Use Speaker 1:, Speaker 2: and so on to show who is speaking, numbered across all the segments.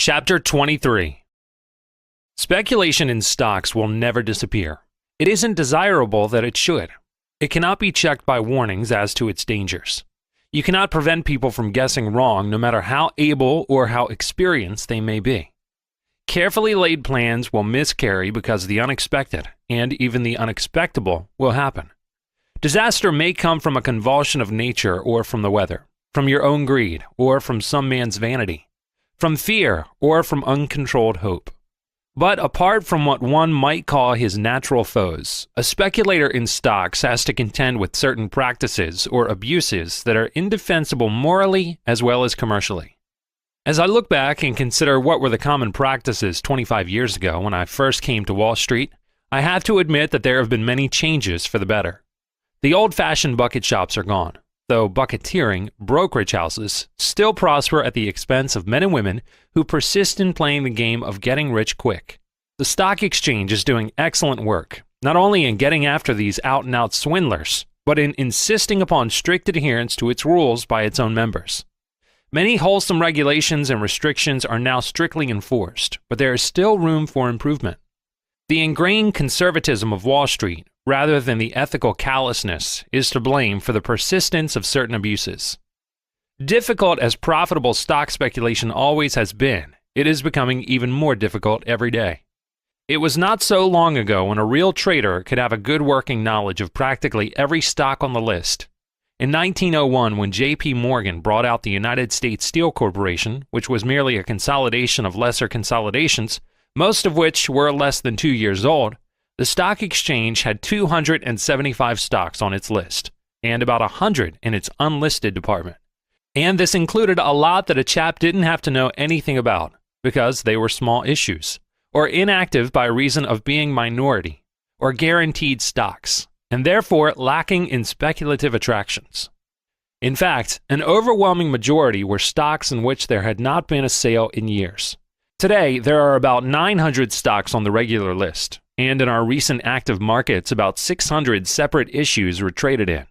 Speaker 1: Chapter 23. Speculation in stocks will never disappear. It isn't desirable that it should. It cannot be checked by warnings as to its dangers. You cannot prevent people from guessing wrong no matter how able or how experienced they may be. Carefully laid plans will miscarry because the unexpected, and even the unexpectable, will happen. Disaster may come from a convulsion of nature or from the weather, from your own greed or from some man's vanity, from fear or from uncontrolled hope. But apart from what one might call his natural foes, a speculator in stocks has to contend with certain practices or abuses that are indefensible morally as well as commercially. As I look back and consider what were the common practices 25 years ago when I first came to Wall Street, I have to admit that there have been many changes for the better. The old-fashioned bucket shops are gone, though bucketeering brokerage houses still prosper at the expense of men and women who persist in playing the game of getting rich quick. The stock exchange is doing excellent work, not only in getting after these out-and-out swindlers, but in insisting upon strict adherence to its rules by its own members. Many wholesome regulations and restrictions are now strictly enforced, but there is still room for improvement. The ingrained conservatism of Wall Street, rather than the ethical callousness, is to blame for the persistence of certain abuses. Difficult as profitable stock speculation always has been, it is becoming even more difficult every day. It was not so long ago when a real trader could have a good working knowledge of practically every stock on the list. In 1901, when J.P. Morgan brought out the United States Steel Corporation, which was merely a consolidation of lesser consolidations, most of which were less than 2 years old, the stock exchange had 275 stocks on its list, and about 100 in its unlisted department. And this included a lot that a chap didn't have to know anything about, because they were small issues, or inactive by reason of being minority, or guaranteed stocks, and therefore lacking in speculative attractions. In fact, an overwhelming majority were stocks in which there had not been a sale in years. Today, there are about 900 stocks on the regular list, and in our recent active markets, about 600 separate issues were traded in.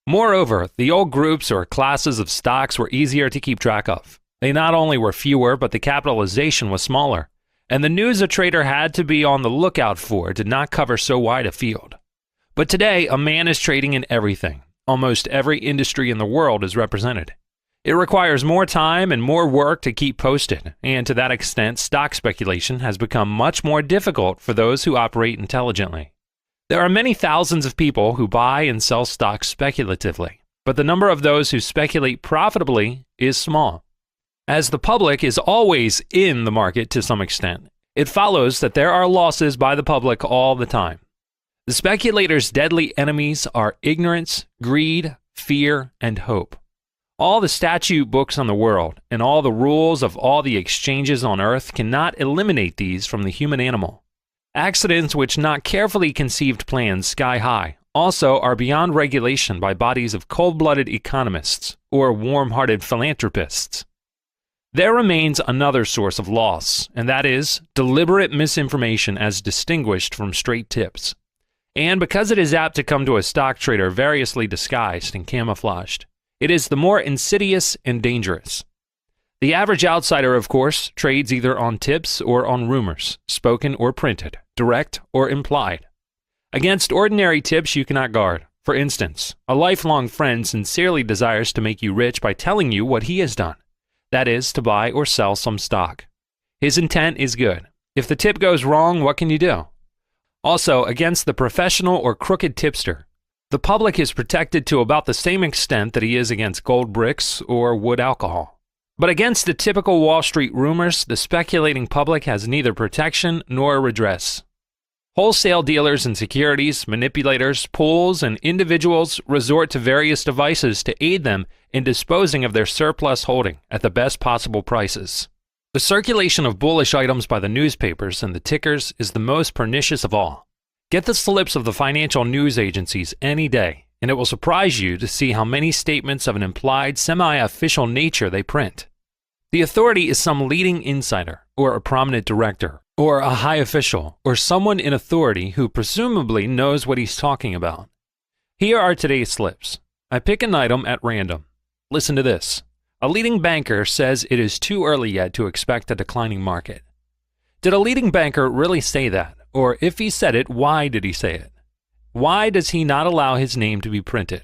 Speaker 1: Moreover, the old groups or classes of stocks were easier to keep track of. They not only were fewer, but the capitalization was smaller, and the news a trader had to be on the lookout for did not cover so wide a field. But today, a man is trading in everything. Almost every industry in the world is represented. It requires more time and more work to keep posted, and to that extent, stock speculation has become much more difficult for those who operate intelligently. There are many thousands of people who buy and sell stocks speculatively, but the number of those who speculate profitably is small. As the public is always in the market to some extent, it follows that there are losses by the public all the time. The speculator's deadly enemies are ignorance, greed, fear, and hope. All the statute books on the world and all the rules of all the exchanges on earth cannot eliminate these from the human animal. Accidents which not carefully conceived plans sky high also are beyond regulation by bodies of cold-blooded economists or warm-hearted philanthropists. There remains another source of loss, and that is deliberate misinformation as distinguished from straight tips. And because it is apt to come to a stock trader variously disguised and camouflaged, it is the more insidious and dangerous. The average outsider, of course, trades either on tips or on rumors, spoken or printed, direct or implied. Against ordinary tips you cannot guard. For instance, a lifelong friend sincerely desires to make you rich by telling you what he has done. That is, to buy or sell some stock. His intent is good. If the tip goes wrong, what can you do? Also, against the professional or crooked tipster, the public is protected to about the same extent that he is against gold bricks or wood alcohol. But against the typical Wall Street rumors, the speculating public has neither protection nor redress. Wholesale dealers in securities, manipulators, pools, and individuals resort to various devices to aid them in disposing of their surplus holding at the best possible prices. The circulation of bullish items by the newspapers and the tickers is the most pernicious of all. Get the slips of the financial news agencies any day, and it will surprise you to see how many statements of an implied semi-official nature they print. The authority is some leading insider, or a prominent director, or a high official, or someone in authority who presumably knows what he's talking about. Here are today's slips. I pick an item at random. Listen to this. A leading banker says it is too early yet to expect a declining market. Did a leading banker really say that? Or if he said it, why did he say it? Why does he not allow his name to be printed?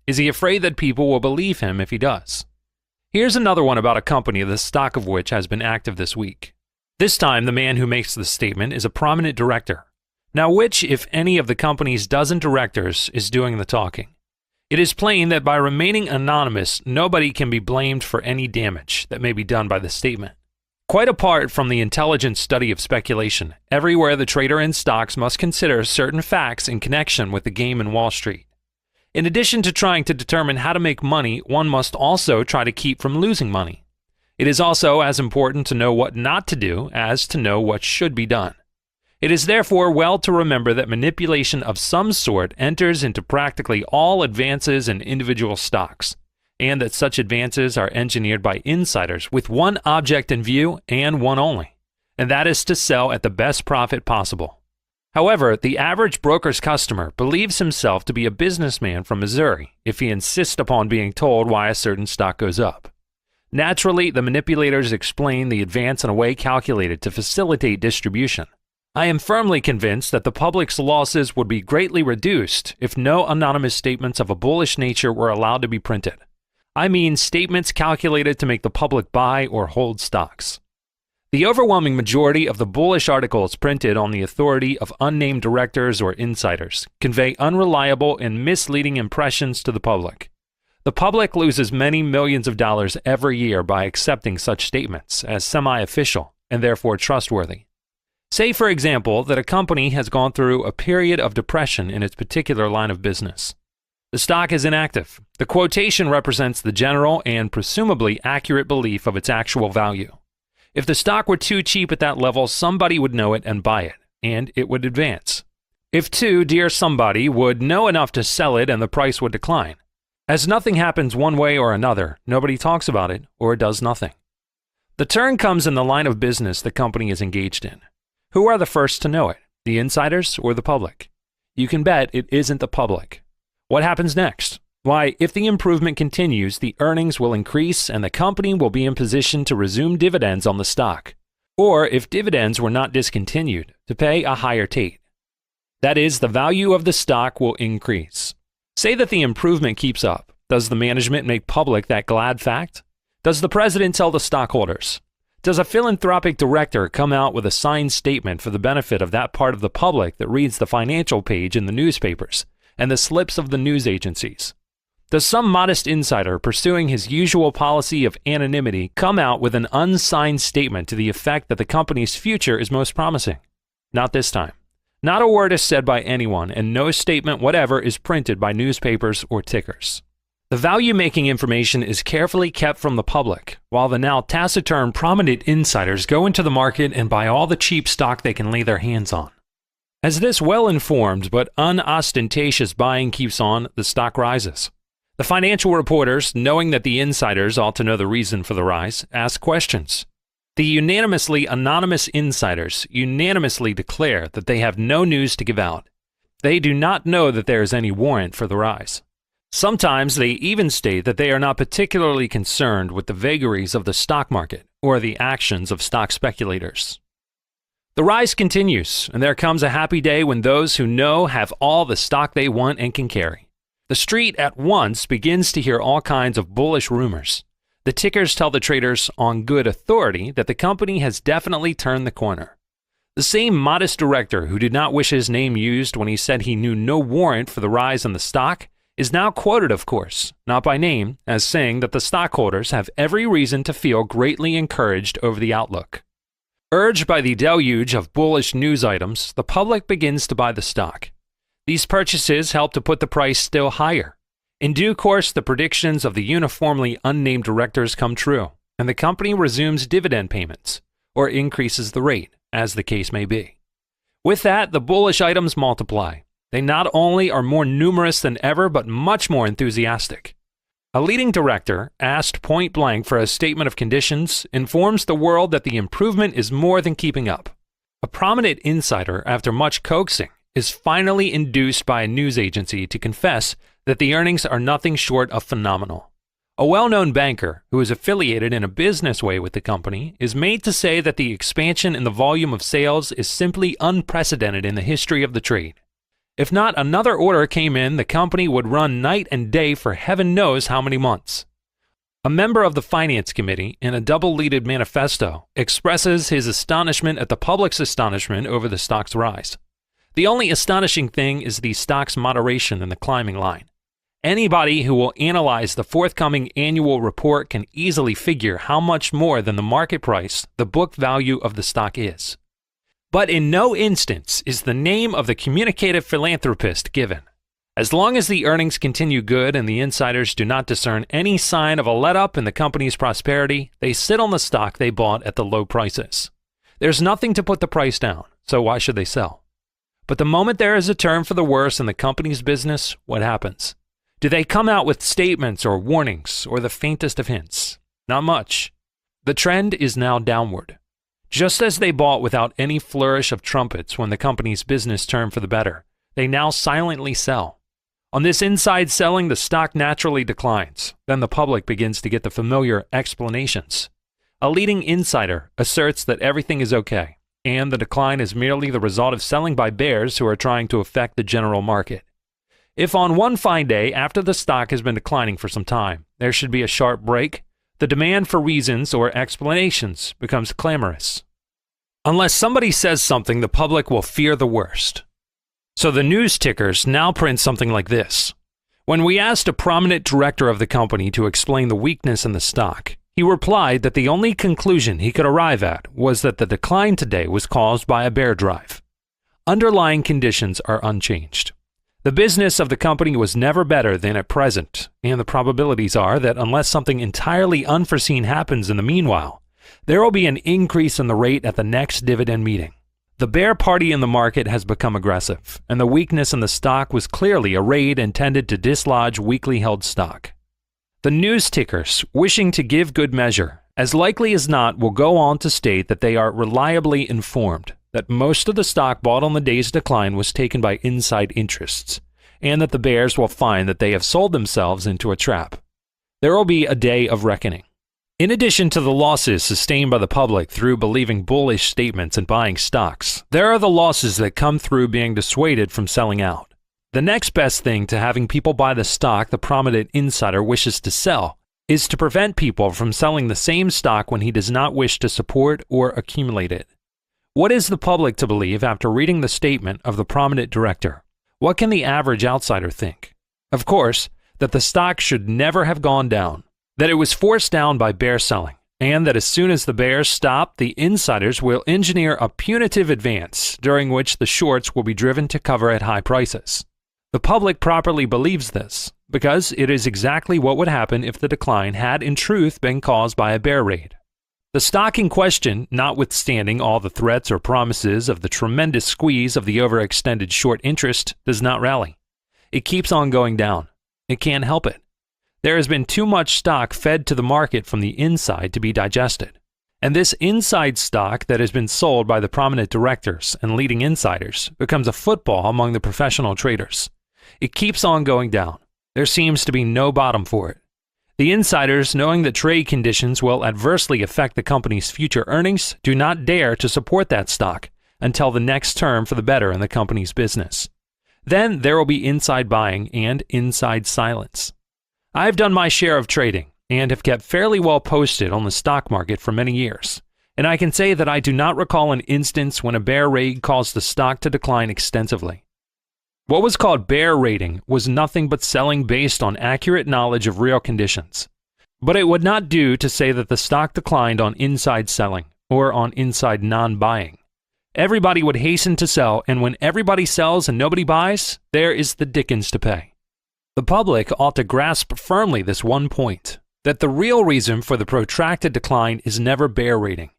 Speaker 1: Is he afraid that people will believe him if he does? Here's another one about a company the stock of which has been active this week. This time, the man who makes the statement is a prominent director. Now, which, if any, of the company's dozen directors is doing the talking? It is plain that by remaining anonymous, nobody can be blamed for any damage that may be done by the statement. Quite apart from the intelligent study of speculation, everywhere the trader in stocks must consider certain facts in connection with the game in Wall Street. In addition to trying to determine how to make money, one must also try to keep from losing money. It is also as important to know what not to do as to know what should be done. It is therefore well to remember that manipulation of some sort enters into practically all advances in individual stocks, and that such advances are engineered by insiders with one object in view and one only, and that is to sell at the best profit possible. However, the average broker's customer believes himself to be a businessman from Missouri if he insists upon being told why a certain stock goes up. Naturally, the manipulators explain the advance in a way calculated to facilitate distribution. I am firmly convinced that the public's losses would be greatly reduced if no anonymous statements of a bullish nature were allowed to be printed. I mean statements calculated to make the public buy or hold stocks. The overwhelming majority of the bullish articles printed on the authority of unnamed directors or insiders convey unreliable and misleading impressions to the public. The public loses many millions of dollars every year by accepting such statements as semi-official and therefore trustworthy. Say, for example, that a company has gone through a period of depression in its particular line of business. The stock is inactive. The quotation represents the general and presumably accurate belief of its actual value. If the stock were too cheap at that level, somebody would know it and buy it, and it would advance. If too dear, somebody would know enough to sell it and the price would decline. As nothing happens one way or another, nobody talks about it or does nothing. The turn comes in the line of business the company is engaged in. Who are the first to know it, the insiders or the public? You can bet it isn't the public. What happens next? Why, if the improvement continues, the earnings will increase and the company will be in position to resume dividends on the stock. Or, if dividends were not discontinued, to pay a higher rate. That is, the value of the stock will increase. Say that the improvement keeps up. Does the management make public that glad fact? Does the president tell the stockholders? Does a philanthropic director come out with a signed statement for the benefit of that part of the public that reads the financial page in the newspapers and the slips of the news agencies? Does some modest insider pursuing his usual policy of anonymity come out with an unsigned statement to the effect that the company's future is most promising? Not this time. Not a word is said by anyone, and no statement whatever is printed by newspapers or tickers. The value-making information is carefully kept from the public, while the now taciturn prominent insiders go into the market and buy all the cheap stock they can lay their hands on. As this well-informed but unostentatious buying keeps on, the stock rises. The financial reporters, knowing that the insiders ought to know the reason for the rise, ask questions. The unanimously anonymous insiders unanimously declare that they have no news to give out. They do not know that there is any warrant for the rise. Sometimes they even state that they are not particularly concerned with the vagaries of the stock market or the actions of stock speculators. The rise continues, and there comes a happy day when those who know have all the stock they want and can carry. The street at once begins to hear all kinds of bullish rumors. The tickers tell the traders on good authority that the company has definitely turned the corner. The same modest director who did not wish his name used when he said he knew no warrant for the rise in the stock is now quoted, of course, not by name, as saying that the stockholders have every reason to feel greatly encouraged over the outlook. Urged by the deluge of bullish news items, the public begins to buy the stock. These purchases help to put the price still higher. In due course, the predictions of the uniformly unnamed directors come true, and the company resumes dividend payments, or increases the rate, as the case may be. With that, the bullish items multiply. They not only are more numerous than ever, but much more enthusiastic. A leading director, asked point blank for a statement of conditions, informs the world that the improvement is more than keeping up. A prominent insider, after much coaxing, is finally induced by a news agency to confess that the earnings are nothing short of phenomenal. A well-known banker who is affiliated in a business way with the company is made to say that the expansion in the volume of sales is simply unprecedented in the history of the trade. If not another order came in, the company would run night and day for heaven knows how many months. A member of the finance committee, in a double-leaded manifesto, expresses his astonishment at the public's astonishment over the stock's rise. The only astonishing thing is the stock's moderation in the climbing line. Anybody who will analyze the forthcoming annual report can easily figure how much more than the market price the book value of the stock is. But in no instance is the name of the communicative philanthropist given. As long as the earnings continue good and the insiders do not discern any sign of a let-up in the company's prosperity, they sit on the stock they bought at the low prices. There's nothing to put the price down, so why should they sell? But the moment there is a turn for the worse in the company's business, what happens? Do they come out with statements or warnings or the faintest of hints? Not much. The trend is now downward. Just as they bought without any flourish of trumpets when the company's business turned for the better, they now silently sell. On this inside selling, the stock naturally declines. Then the public begins to get the familiar explanations. A leading insider asserts that everything is okay, and the decline is merely the result of selling by bears who are trying to affect the general market. If on one fine day, after the stock has been declining for some time, there should be a sharp break, the demand for reasons or explanations becomes clamorous. Unless somebody says something, the public will fear the worst. So the news tickers now print something like this. When we asked a prominent director of the company to explain the weakness in the stock, he replied that the only conclusion he could arrive at was that the decline today was caused by a bear drive. Underlying conditions are unchanged. The business of the company was never better than at present, and the probabilities are that unless something entirely unforeseen happens in the meanwhile, there will be an increase in the rate at the next dividend meeting. The bear party in the market has become aggressive, and the weakness in the stock was clearly a raid intended to dislodge weakly held stock. The news tickers, wishing to give good measure, as likely as not will go on to state that they are reliably informed that most of the stock bought on the day's decline was taken by inside interests, and that the bears will find that they have sold themselves into a trap. There will be a day of reckoning. In addition to the losses sustained by the public through believing bullish statements and buying stocks, there are the losses that come through being dissuaded from selling out. The next best thing to having people buy the stock the prominent insider wishes to sell is to prevent people from selling the same stock when he does not wish to support or accumulate it. What is the public to believe after reading the statement of the prominent director? What can the average outsider think? Of course, that the stock should never have gone down, that it was forced down by bear selling, and that as soon as the bears stop, the insiders will engineer a punitive advance during which the shorts will be driven to cover at high prices. The public properly believes this, because it is exactly what would happen if the decline had in truth been caused by a bear raid. The stock in question, notwithstanding all the threats or promises of the tremendous squeeze of the overextended short interest, does not rally. It keeps on going down. It can't help it. There has been too much stock fed to the market from the inside to be digested. And this inside stock that has been sold by the prominent directors and leading insiders becomes a football among the professional traders. It keeps on going down. There seems to be no bottom for it. The insiders, knowing that trade conditions will adversely affect the company's future earnings, do not dare to support that stock until the next term for the better in the company's business. Then there will be inside buying and inside silence. I've done my share of trading and have kept fairly well posted on the stock market for many years, and I can say that I do not recall an instance when a bear raid caused the stock to decline extensively. What was called bear raiding was nothing but selling based on accurate knowledge of real conditions. But it would not do to say that the stock declined on inside selling or on inside non-buying. Everybody would hasten to sell, and when everybody sells and nobody buys, there is the dickens to pay. The public ought to grasp firmly this one point, that the real reason for the protracted decline is never bear raiding.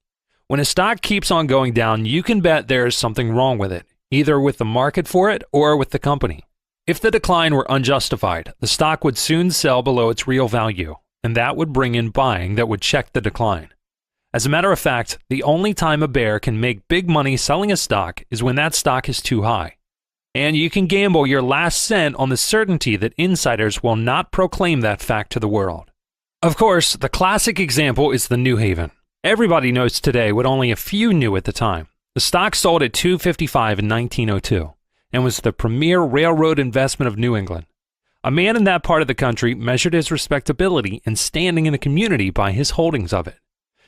Speaker 1: When a stock keeps on going down, you can bet there is something wrong with it, either with the market for it or with the company. If the decline were unjustified, the stock would soon sell below its real value, and that would bring in buying that would check the decline. As a matter of fact, the only time a bear can make big money selling a stock is when that stock is too high. And you can gamble your last cent on the certainty that insiders will not proclaim that fact to the world. Of course, the classic example is the New Haven. Everybody knows today what only a few knew at the time. The stock sold at $2.55 in 1902 and was the premier railroad investment of New England. A man in that part of the country measured his respectability and standing in the community by his holdings of it.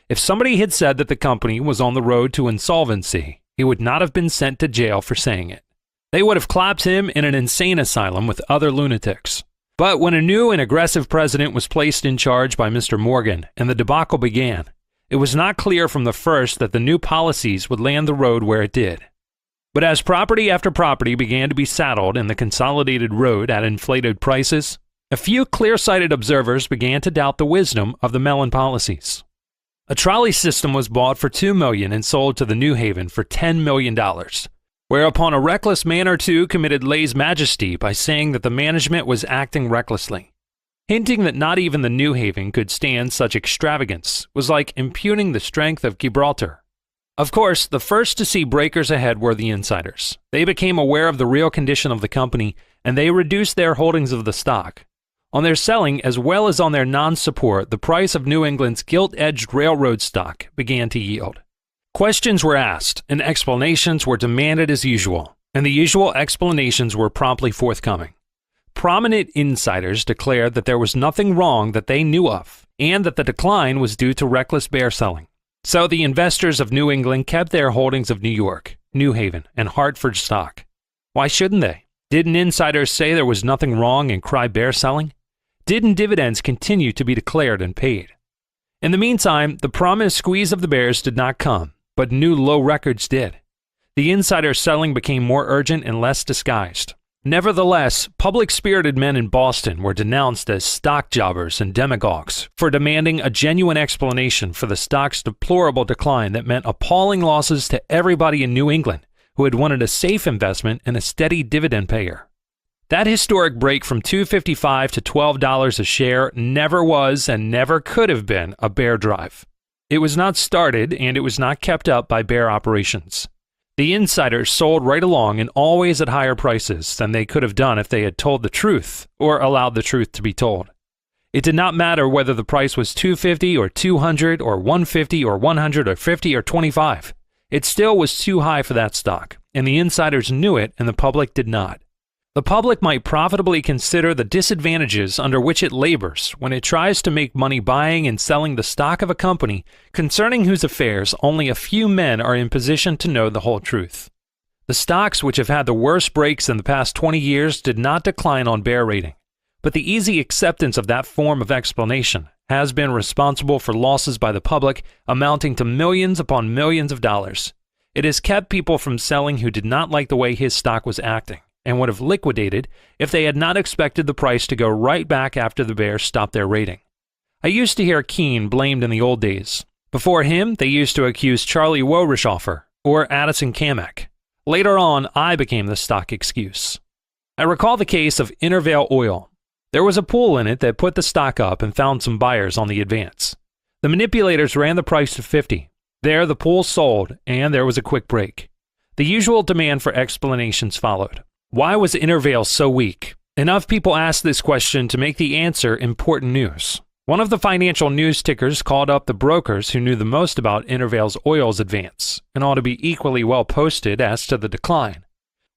Speaker 1: If somebody had said that the company was on the road to insolvency, he would not have been sent to jail for saying it. They would have clapped him in an insane asylum with other lunatics. But when a new and aggressive president was placed in charge by Mr. Morgan and the debacle began, it was not clear from the first that the new policies would land the road where it did. But as property after property began to be saddled in the consolidated road at inflated prices, a few clear-sighted observers began to doubt the wisdom of the Mellon policies. A trolley system was bought for $2 million and sold to the New Haven for $10 million, whereupon a reckless man or two committed lèse-majesty by saying that the management was acting recklessly. Hinting that not even the New Haven could stand such extravagance was like impugning the strength of Gibraltar. Of course, the first to see breakers ahead were the insiders. They became aware of the real condition of the company, and they reduced their holdings of the stock. On their selling, as well as on their non-support, the price of New England's gilt-edged railroad stock began to yield. Questions were asked, and explanations were demanded as usual, and the usual explanations were promptly forthcoming. Prominent insiders declared that there was nothing wrong that they knew of, and that the decline was due to reckless bear selling. So the investors of New England kept their holdings of New York, New Haven, and Hartford stock. Why shouldn't they? Didn't insiders say there was nothing wrong and cry bear selling? Didn't dividends continue to be declared and paid? In the meantime, the promised squeeze of the bears did not come, but new low records did. The insider selling became more urgent and less disguised. Nevertheless, public-spirited men in Boston were denounced as stock jobbers and demagogues for demanding a genuine explanation for the stock's deplorable decline that meant appalling losses to everybody in New England who had wanted a safe investment and a steady dividend payer. That historic break from $2.55 to $12 a share never was and never could have been a bear drive. It was not started and it was not kept up by bear operations. The insiders sold right along and always at higher prices than they could have done if they had told the truth or allowed the truth to be told. It did not matter whether the price was $2.50 or $200 or $150 or $100 or $50 or $25. It still was too high for that stock, and the insiders knew it and the public did not. The public might profitably consider the disadvantages under which it labors when it tries to make money buying and selling the stock of a company concerning whose affairs only a few men are in position to know the whole truth. The stocks which have had the worst breaks in the past 20 years did not decline on bear rating, but the easy acceptance of that form of explanation has been responsible for losses by the public amounting to millions upon millions of dollars. It has kept people from selling who did not like the way his stock was acting, and would have liquidated if they had not expected the price to go right back after the bears stopped their rating. I used to hear Keene blamed in the old days. Before him, they used to accuse Charlie Worishofer or Addison Kamek. Later on, I became the stock excuse. I recall the case of Intervale Oil. There was a pool in it that put the stock up and found some buyers on the advance. The manipulators ran the price to $50. There, the pool sold, and there was a quick break. The usual demand for explanations followed. Why was Intervale so weak? Enough people asked this question to make the answer important news. One of the financial news tickers called up the brokers who knew the most about Intervale's oil's advance and ought to be equally well posted as to the decline.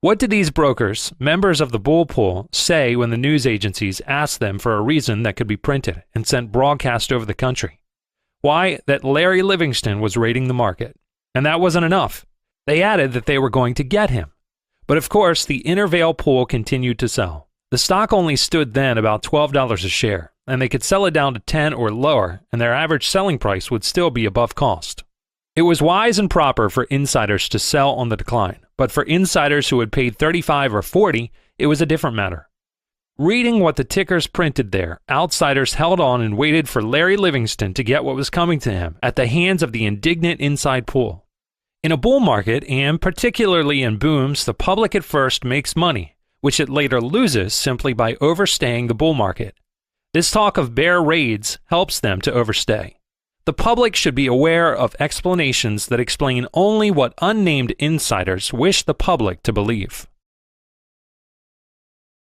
Speaker 1: What did these brokers, members of the bull pool, say when the news agencies asked them for a reason that could be printed and sent broadcast over the country? Why, that Larry Livingston was raiding the market. And that wasn't enough. They added that they were going to get him. But of course, the Intervale pool continued to sell. The stock only stood then about $12 a share, and they could sell it down to $10 or lower, and their average selling price would still be above cost. It was wise and proper for insiders to sell on the decline, but for insiders who had paid $35 or $40, it was a different matter. Reading what the tickers printed there, outsiders held on and waited for Larry Livingston to get what was coming to him at the hands of the indignant inside pool. In a bull market, and particularly in booms, the public at first makes money, which it later loses simply by overstaying the bull market. This talk of bear raids helps them to overstay. The public should be aware of explanations that explain only what unnamed insiders wish the public to believe.